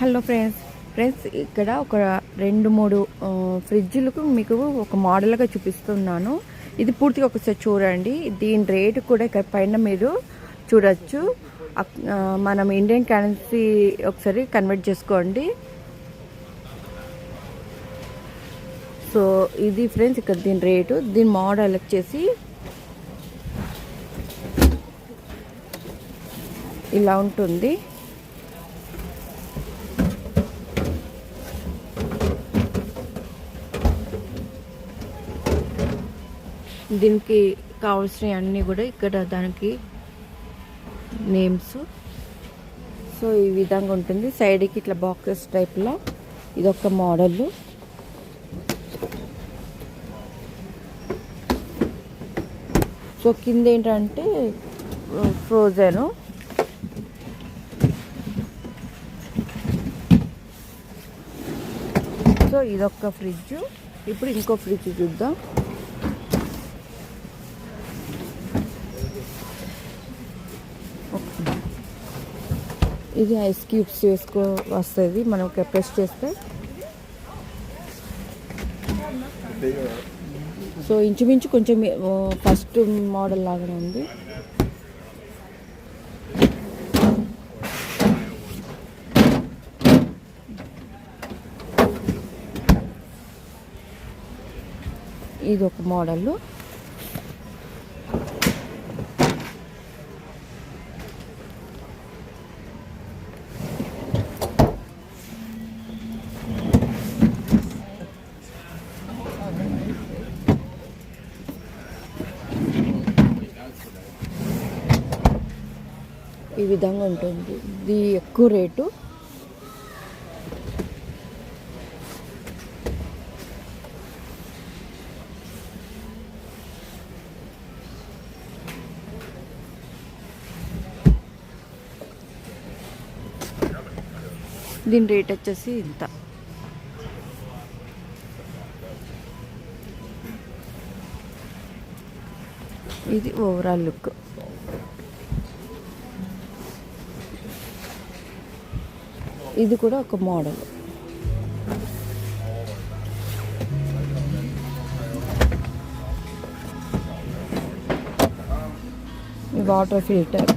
Hello friends ఇక్కడ ఒక 2-3 ఫ్రిడ్జ్లకు మీకు ఒక మోడల్గా చూపిస్తున్నాను. ఇది పూర్తిగా ఒకసారి చూడండి. దీని రేటు కూడా ఇక్కడ పైన మీరు చూడొచ్చు. మనం ఇండియన్ కరెన్సీ ఒకసారి కన్వర్ట్ చేసుకోండి. సో ఇది ఫ్రెండ్స్ ఇక్కడ దీని రేటు. దీని మోడల్ వచ్చేసి ఇలా ఉంటుంది. దీనికి కావాల్సినవి అన్నీ కూడా ఇక్కడ దానికి నేమ్స్. సో ఈ విధంగా ఉంటుంది. సైడ్కి ఇట్లా బాక్సెస్ టైప్లో ఇదొక మోడల్. సో కింద ఏంటంటే ఫ్రోజన్. సో ఇదొక ఫ్రిడ్జ్. ఇప్పుడు ఇంకో ఫ్రిడ్జ్ చూద్దాం. ఇది ఐస్ క్యూబ్స్ వస్తుంది. మనం ప్రెస్ చేస్తే సో ఇంచుమించు కొంచెం ఫస్ట్ మోడల్ లాగానే ఉంది. ఇది ఒక మోడల్. ఈ విధంగా ఉంటుంది. ఇది ఎక్కువ రేటు. దీని రేట్ వచ్చేసి ఇంత. ఇది ఓవరాల్ లుక్. ఇది కూడా ఒక మోడల్. Water filter.